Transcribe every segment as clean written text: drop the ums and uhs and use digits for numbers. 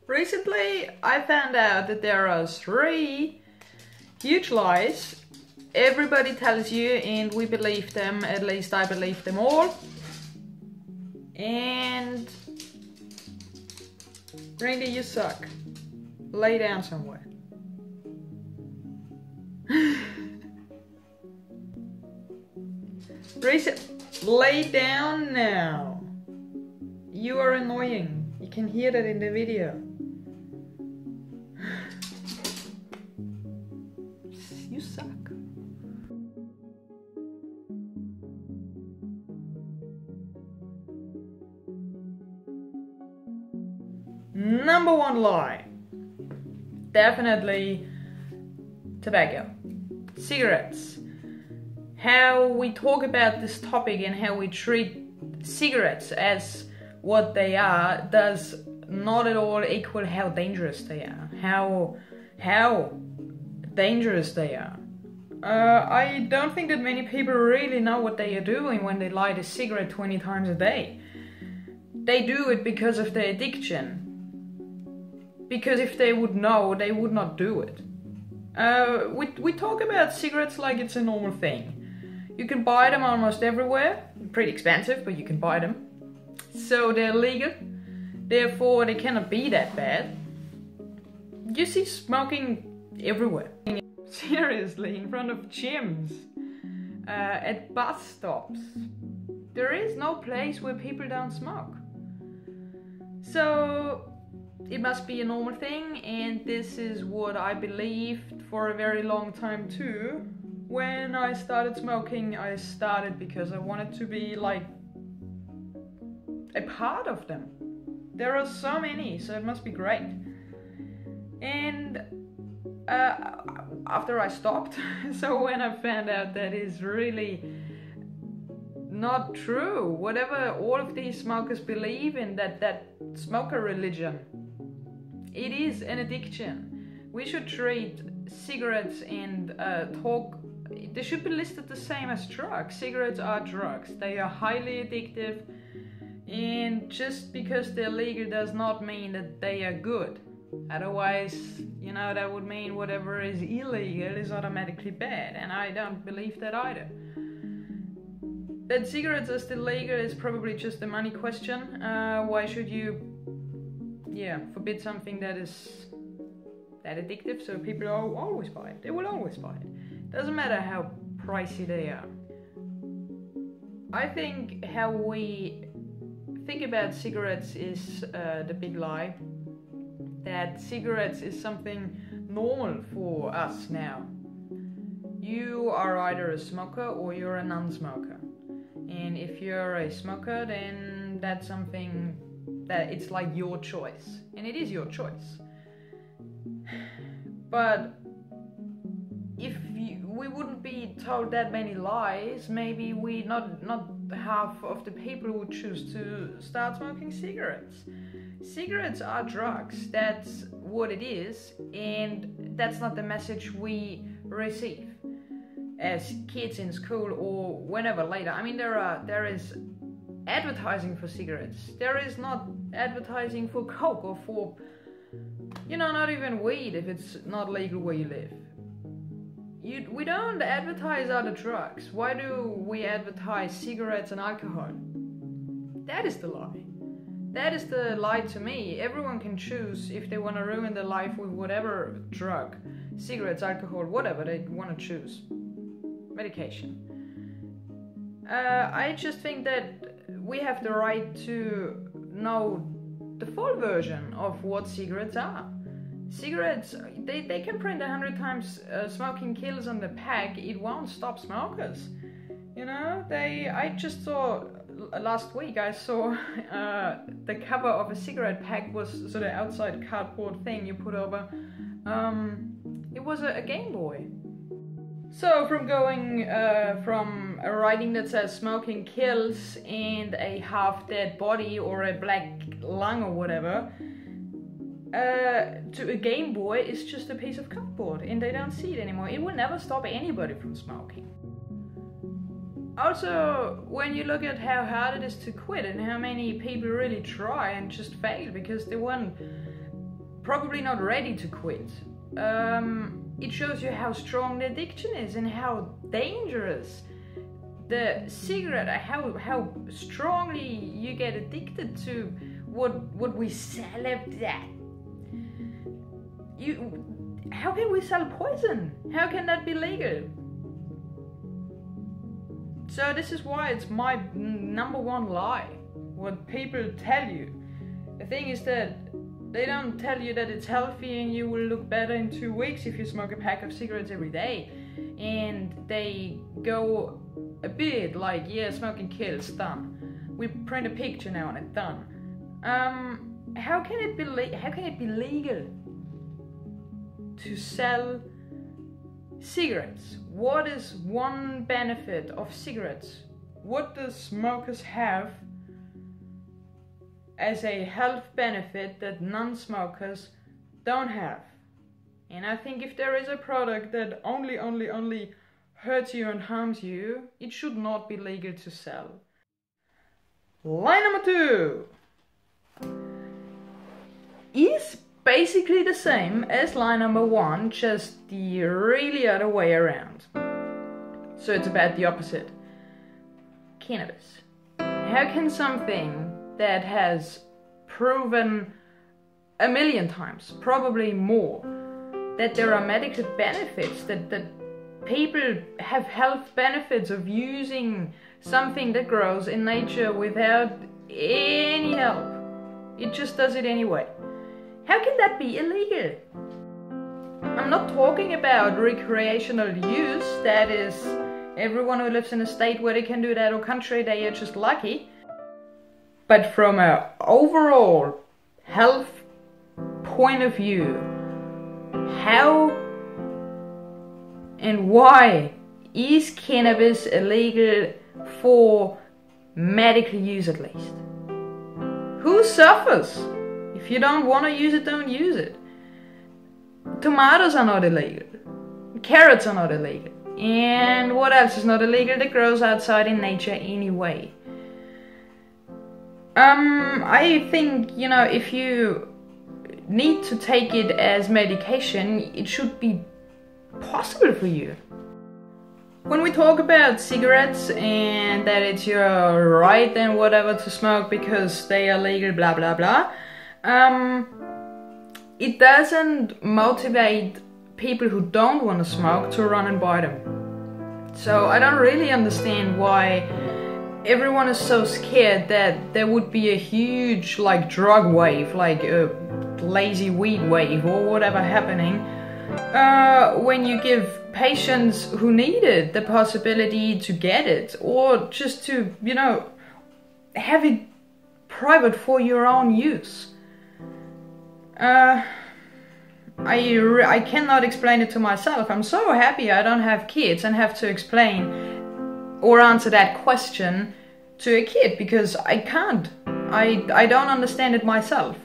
Recently, I found out that there are 3 huge lies everybody tells you, and we believe them. At least I believe them all. And Randy, you suck. Lay down somewhere. Lay down now. You are annoying. You can hear that in the video. You suck. Number 1 lie. Definitely tobacco. Cigarettes. How we talk about this topic and how we treat cigarettes as what they are does not at all equal how dangerous they are. How dangerous they are. I don't think that many people really know what they are doing when they light a cigarette 20 times a day. They do it because of their addiction. Because if they would know, they would not do it. We talk about cigarettes like it's a normal thing. You can buy them almost everywhere. Pretty expensive, but you can buy them. So they're legal. Therefore, they cannot be that bad. You see smoking everywhere. Seriously, in front of gyms, at bus stops. There is no place where people don't smoke. So it must be a normal thing, and this is what I believed for a very long time too. When I started smoking, I started because I wanted to be like a part of them. There are so many, so it must be great. And after I stopped, so when I found out that is really not true, whatever all of these smokers believe in, that smoker religion, it is an addiction. We should treat cigarettes and talk. They should be listed the same as drugs. Cigarettes are drugs. They are highly addictive, and just because they're legal does not mean that they are good. Otherwise, that would mean whatever is illegal is automatically bad, and I don't believe that either. That cigarettes are still legal is probably just a money question. Why should you, forbid something that is that addictive so people always buy it? They will always buy it. Doesn't matter how pricey they are. I think how we think about cigarettes is the big lie. That cigarettes is something normal for us now. You are either a smoker or you're a non-smoker. And if you're a smoker, then that's something that it's like your choice. And it is your choice. But if we wouldn't be told that many lies, maybe we not half of the people would choose to start smoking cigarettes. Cigarettes are drugs, that's what it is, and that's not the message we receive as kids in school or whenever later. I mean, there is advertising for cigarettes. There is not advertising for coke or for, not even weed if it's not legal where you live. We don't advertise other drugs. Why do we advertise cigarettes and alcohol? That is the lie. That is the lie to me. Everyone can choose if they want to ruin their life with whatever drug, cigarettes, alcohol, whatever they want to choose. Medication. I just think that we have the right to know the full version of what cigarettes are. Cigarettes, they can print 100 times smoking kills on the pack. It won't stop smokers. I just saw last week. I saw the cover of a cigarette pack was sort of outside cardboard thing you put over. It was a Game Boy. So from going from a writing that says smoking kills and a half-dead body or a black lung or whatever, to a Game Boy is just a piece of cardboard, and they don't see it anymore. It will never stop anybody from smoking. Also, when you look at how hard it is to quit and how many people really try and just fail because they want probably not ready to quit. It shows you how strong the addiction is and how dangerous the cigarette, how strongly you get addicted to what we sell at that. How can we sell poison? How can that be legal? So this is why it's my number one lie, what people tell you. The thing is that they don't tell you that it's healthy and you will look better in 2 weeks if you smoke a pack of cigarettes every day. And they go a bit like, yeah, smoking kills, done. We print a picture now and it's done. How can it be legal to sell cigarettes? What is one benefit of cigarettes? What does smokers have as a health benefit that non-smokers don't have? And I think if there is a product that only hurts you and harms you, it should not be legal to sell. Lie number 2 is basically the same as lie number 1, just the really other way around. So it's about the opposite. Cannabis. How can something that has proven 1,000,000 times, probably more, that there are medical benefits, that people have health benefits of using something that grows in nature without any help? It just does it anyway. How can that be illegal? I'm not talking about recreational use, that is, everyone who lives in a state where they can do that or country, they are just lucky. But from an overall health point of view, how and why is cannabis illegal for medical use at least? Who suffers? If you don't want to use it, don't use it. Tomatoes are not illegal. Carrots are not illegal. And what else is not illegal that grows outside in nature anyway? I think, if you need to take it as medication, it should be possible for you. When we talk about cigarettes and that it's your right and whatever to smoke because they are legal, blah blah blah, it doesn't motivate people who don't want to smoke to run and buy them. So I don't really understand why everyone is so scared that there would be a huge drug wave, like a lazy weed wave or whatever happening, when you give patients who need it the possibility to get it, or just to, have it private for your own use. I cannot explain it to myself. I'm so happy I don't have kids and have to explain or answer that question to a kid, because I can't. I don't understand it myself.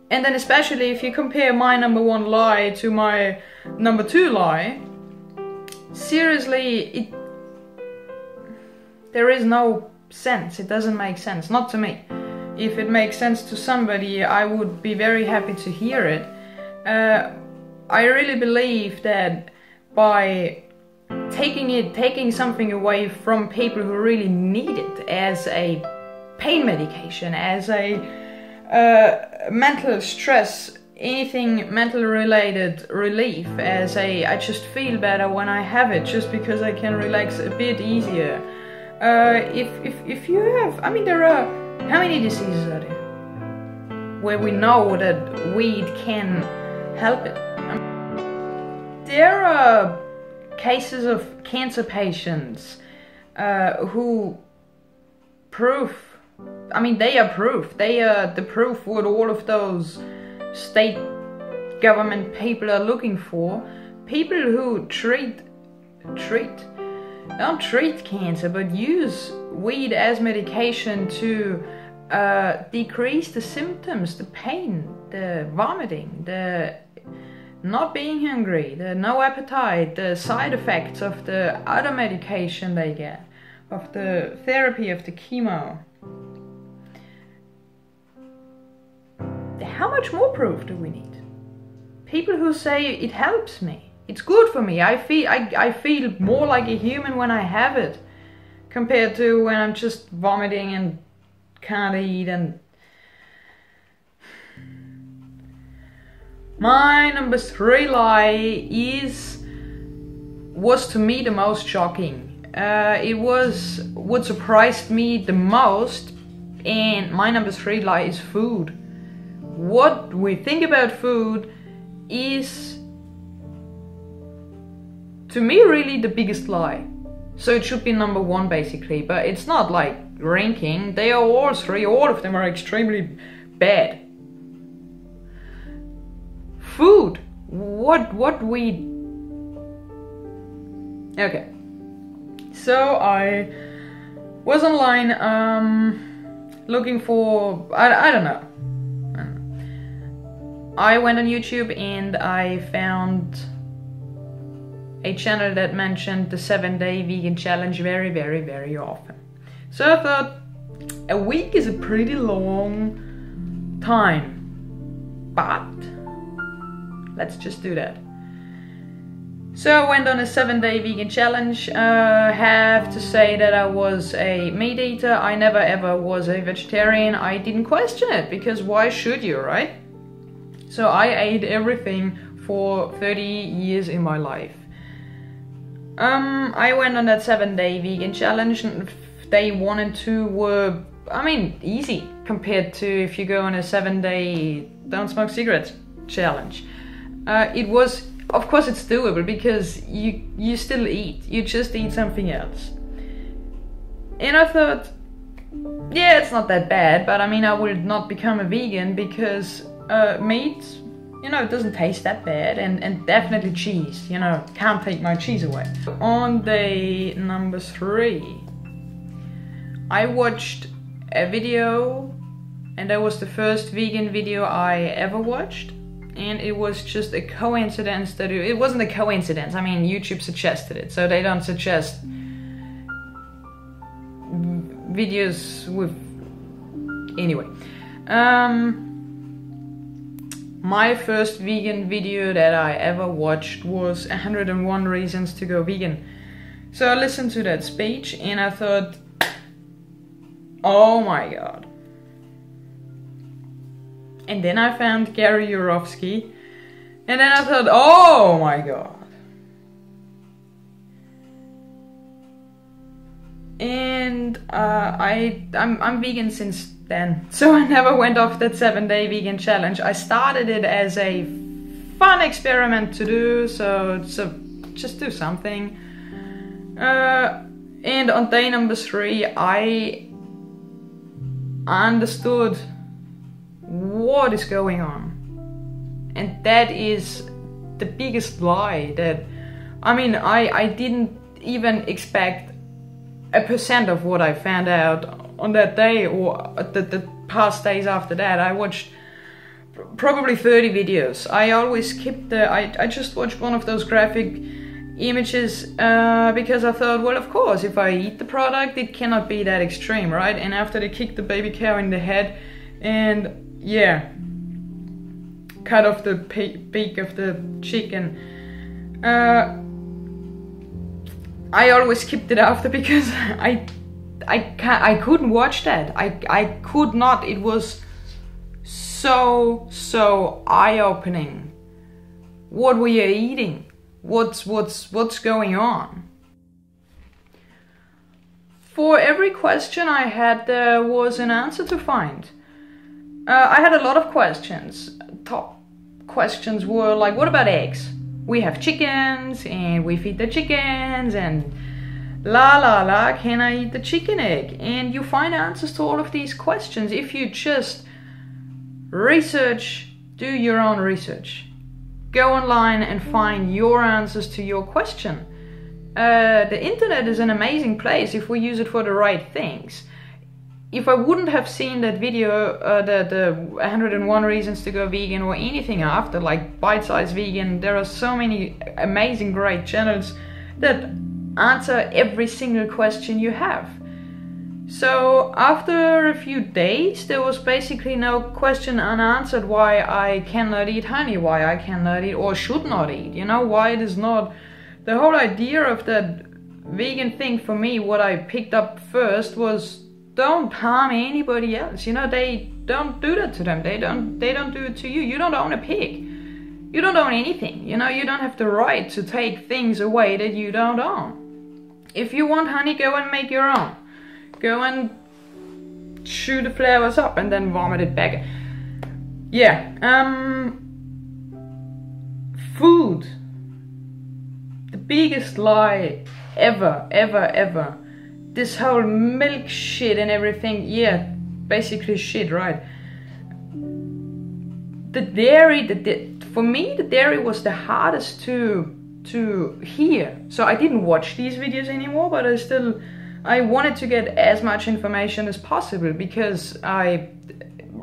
And then especially if you compare my number 1 lie to my number 2 lie, seriously, there is no sense. It doesn't make sense, not to me. If it makes sense to somebody, I would be very happy to hear it. I really believe that by taking something away from people who really need it as a pain medication, as a mental stress, anything mental related relief, as I just feel better when I have it, just because I can relax a bit easier. If you have, there are, how many diseases are there where we know that weed can help it? There are cases of cancer patients who they are proof. They are the proof what all of those state government people are looking for. People who don't treat cancer, but use weed as medication to decrease the symptoms, the pain, the vomiting, the not being hungry, the no appetite, the side effects of the other medication they get, of the therapy, of the chemo. how much more proof do we need? People who say it helps me, it's good for me, I feel more like a human when I have it, compared to when I'm just vomiting and can't eat. And my number 3 lie was to me the most shocking. It was what surprised me the most, and my number 3 lie is food. What we think about food is, to me, really the biggest lie. So it should be number 1 basically, but it's not like ranking. They are all 3, all of them are extremely bad. Food. Okay. So I was online looking for, I don't know. I went on YouTube and I found a channel that mentioned the 7-day vegan challenge very, very, very often. So I thought, a week is a pretty long time, but let's just do that. So I went on a 7-day vegan challenge. Have to say that I was a meat eater. I never ever was a vegetarian. I didn't question it, because why should you, right? So I ate everything for 30 years in my life. I went on that 7-day vegan challenge, and day 1 and 2 were, I mean, easy compared to if you go on a 7-day don't smoke cigarettes challenge. It was, of course it's doable, because you still eat, you just eat something else. And I thought, yeah, it's not that bad, but I mean, I would not become a vegan because meat, you know, it doesn't taste that bad, and definitely cheese, you know, can't take my cheese away. On day number 3, I watched a video, and that was the first vegan video I ever watched, and it was just a coincidence that it wasn't a coincidence. I mean, YouTube suggested it, so they don't suggest videos with, anyway. My first vegan video that I ever watched was 101 Reasons to Go Vegan. So I listened to that speech and I thought, oh my god. And then I found Gary Yourofsky, and then I thought, oh my god. And I'm vegan since then, so I never went off that 7-day vegan challenge. I started it as a fun experiment to do, so just do something. And on day number 3, I understood what is going on, and that is the biggest lie. That, I mean, I didn't even expect 1% of what I found out on that day, or the past days after that. I watched probably 30 videos. I always skipped I just watched one of those graphic images because I thought, well, of course, if I eat the product, it cannot be that extreme, right? And after they kicked the baby cow in the head and, yeah, cut off the beak of the chicken, I always skipped it after, because I couldn't watch that. I could not. It was so eye-opening. What we are eating, what's going on. For every question I had, there was an answer to find. I had a lot of questions. Top questions were like, what about eggs? We have chickens and we feed the chickens, and la, can I eat the chicken egg? And you find answers to all of these questions if you just research, do your own research. Go online and find your answers to your question. The internet is an amazing place if we use it for the right things. If I wouldn't have seen that video, the 101 Reasons to Go Vegan, or anything after, like Bite-Size Vegan, there are so many amazing, great channels that answer every single question you have. So after a few days, there was basically no question unanswered why I cannot eat honey, why I cannot eat or should not eat, you know, why it is not. The whole idea of that vegan thing for me, what I picked up first was, don't harm anybody else, you know, they don't do that to them, they don't do it to you. You don't own a pig, you don't own anything, you know, you don't have the right to take things away that you don't own. If you want honey, go and make your own. Go and chew the flowers up and then vomit it back. Yeah, food. The biggest lie ever. This whole milk shit and everything, yeah, basically shit, right? The dairy, for me, the dairy was the hardest to hear. So I didn't watch these videos anymore, but I wanted to get as much information as possible, because I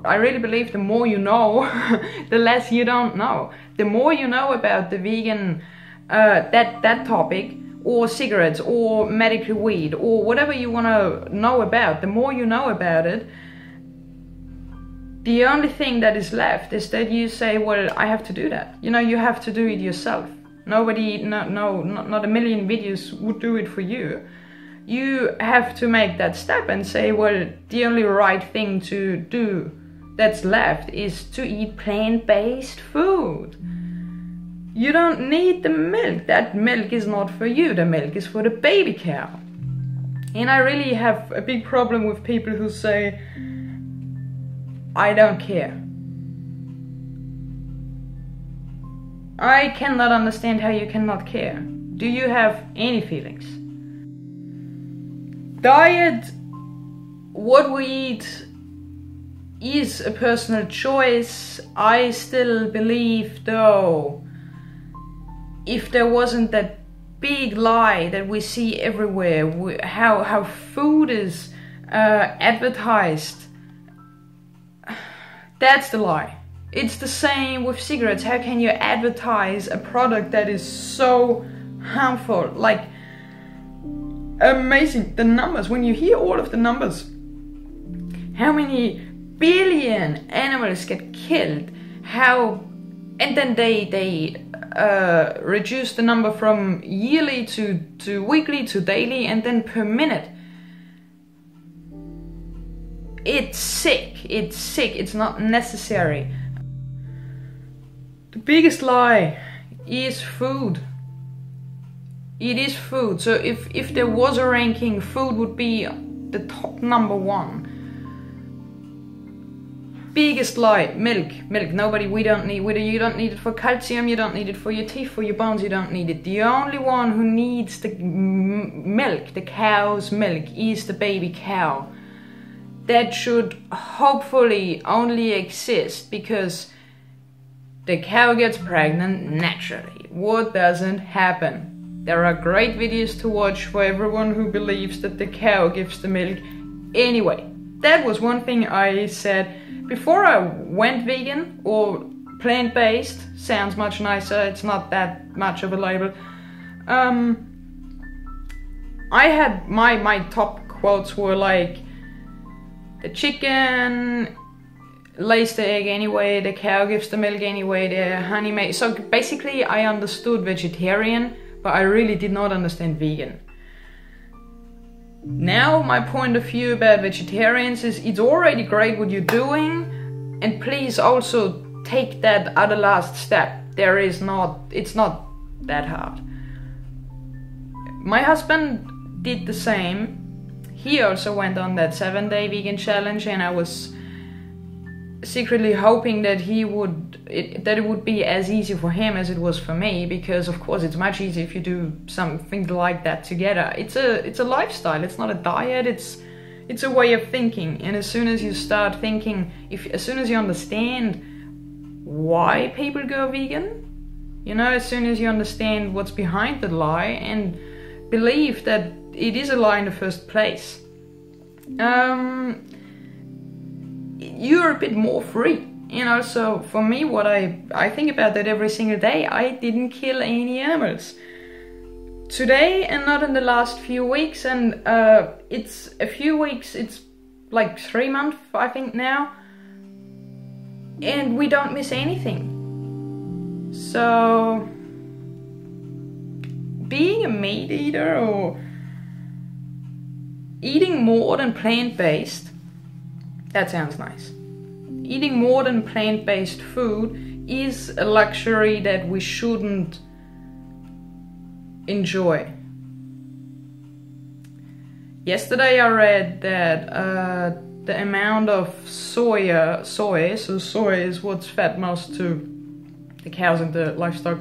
really believe the more you know, the less you don't know. The more you know about the vegan, that topic, or cigarettes, or medical weed, or whatever you want to know about, the more you know about it, the only thing that is left is that you say, well, I have to do that. You know, you have to do it yourself. Nobody, not a million videos would do it for you. You have to make that step and say, well, the only right thing to do that's left is to eat plant-based food. You don't need the milk. That milk is not for you. The milk is for the baby cow. And I really have a big problem with people who say, I don't care. I cannot understand how you cannot care. Do you have any feelings? Diet, what we eat, is a personal choice. I still believe, though, if there wasn't that big lie that we see everywhere, how food is advertised, that's the lie. It's the same with cigarettes. How can you advertise a product that is so harmful? Like, amazing, the numbers, when you hear all of the numbers, how many billion animals get killed, and then they reduce the number from yearly to weekly to daily and then per minute. It's sick, it's not necessary. The biggest lie is food. It is food. So if there was a ranking, food would be the top number one. Biggest lie, milk. Nobody, we don't need, you don't need it for calcium, you don't need it for your teeth, for your bones, you don't need it. The only one who needs the milk, the cow's milk, is the baby cow. That should hopefully only exist because the cow gets pregnant naturally. What doesn't happen? There are great videos to watch for everyone who believes that the cow gives the milk. Anyway, that was one thing I said before I went vegan, or plant-based, sounds much nicer, it's not that much of a label. I had my top quotes were like, the chicken lays the egg anyway, the cow gives the milk anyway, the honey made. So basically I understood vegetarian, but I really did not understand vegan. Now my point of view about vegetarians is, it's already great what you're doing, and please also take that other last step. It's not that hard. My husband did the same. He also went on that 7-day vegan challenge, and I was secretly hoping that it would be as easy for him as it was for me, because of course it's much easier if you do something like that together. It's a lifestyle, it's not a diet, it's a way of thinking. And as soon as you start thinking, as soon as you understand why people go vegan, you know, as soon as you understand what's behind the lie and believe that it is a lie in the first place, you're a bit more free. You know, so for me, what I think about that every single day, I didn't kill any animals. today and not in the last few weeks, and it's a few weeks, it's like 3 months I think now, and we don't miss anything. So being a meat eater or eating more than plant-based, that sounds nice. Eating more than plant-based food is a luxury that we shouldn't enjoy. Yesterday I read that the amount of soy is what's fed most to the cows and the livestock,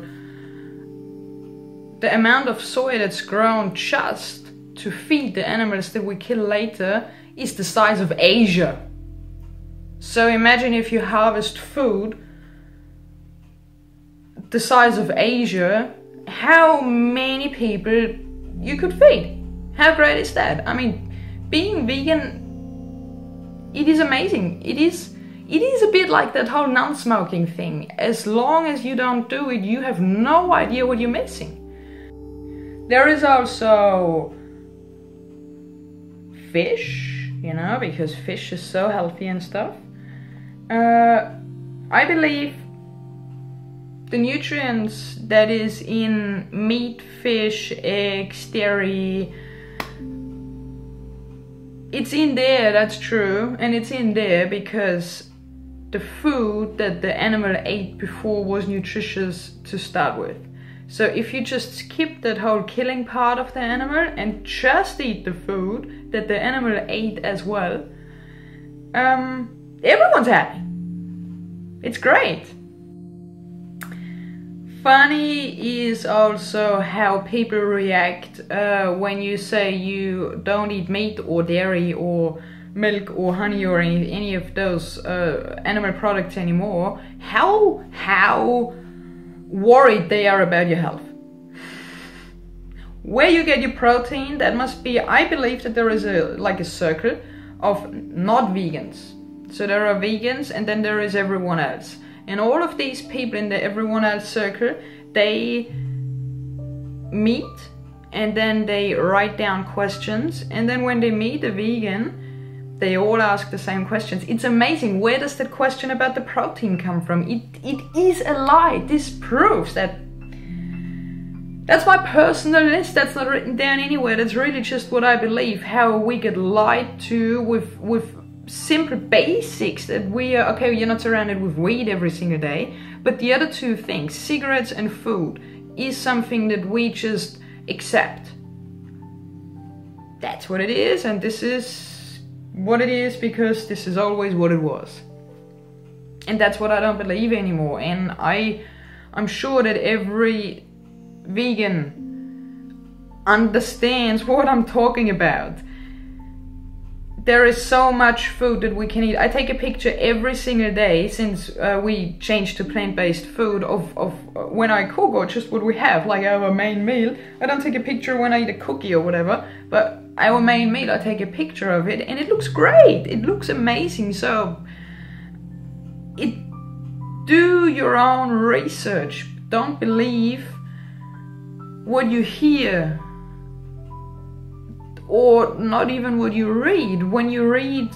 the amount of soy that's grown just to feed the animals that we kill later is the size of Asia. So imagine if you harvest food the size of Asia, how many people you could feed. How great is that? I mean, being vegan, it is amazing. It is a bit like that whole non-smoking thing. As long as you don't do it, you have no idea what you're missing. There is also fish, you know, because fish is so healthy and stuff. I believe the nutrients that is in meat, fish, eggs, dairy, it's in there, that's true, and it's in there because the food that the animal ate before was nutritious to start with. So if you just skip that whole killing part of the animal and just eat the food that the animal ate as well, everyone's happy. It's great. Funny is also how people react when you say you don't eat meat or dairy or milk or honey or any of those animal products anymore. How worried they are about your health. Where you get your protein, that must be, I believe that there is a circle of not vegans. So there are vegans and then there is everyone else. And all of these people in the everyone else circle, they meet and then they write down questions. And then when they meet a vegan, they all ask the same questions. It's amazing. Where does that question about the protein come from? It is a lie. This proves that. That's my personal list. That's not written down anywhere. That's really just what I believe. How we get lied to with simple basics that we are, okay, you're not surrounded with weed every single day, but the other two things, cigarettes and food, is something that we just accept. That's what it is, and this is what it is because this is always what it was. And that's what I don't believe anymore. And I'm sure that every vegan understands what I'm talking about. There is so much food that we can eat. I take a picture every single day since we changed to plant-based food of when I cook or just what we have, like our main meal. I don't take a picture when I eat a cookie or whatever, but our main meal, I take a picture of it and it looks great. It looks amazing. So do your own research. Don't believe what you hear, or not even what you read. When you read,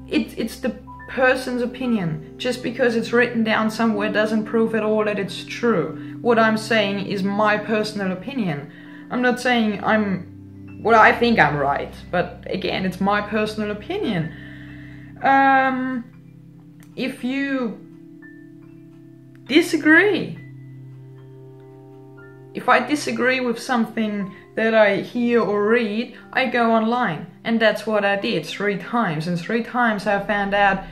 it's the person's opinion. Just because it's written down somewhere doesn't prove at all that it's true. What I'm saying is my personal opinion. I'm not saying I think I'm right, but again, it's my personal opinion. If you disagree, if I disagree with something that I hear or read, I go online. And that's what I did 3 times. And 3 times I found out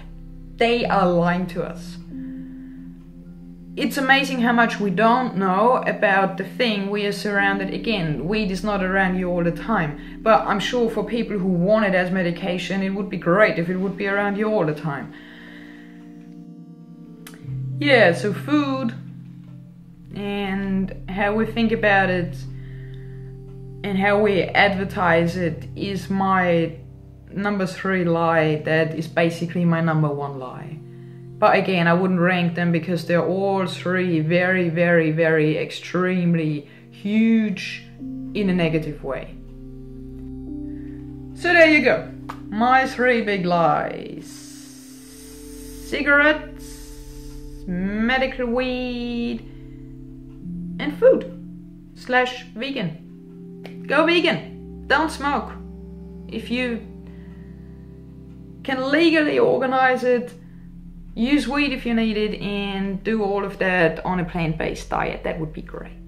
they are lying to us. It's amazing how much we don't know about the thing we are surrounded. Again, weed is not around you all the time. But I'm sure for people who want it as medication, it would be great if it would be around you all the time. Yeah, so food and how we think about it and how we advertise it is my number 3 lie. That is basically my number 1 lie. But again, I wouldn't rank them because they're all 3 very, very, very extremely huge in a negative way. So there you go. My 3 big lies. Cigarettes, medical weed, and food/vegan. Go vegan. Don't smoke. If you can legally organize it, use weed if you need it, and do all of that on a plant-based diet, that would be great.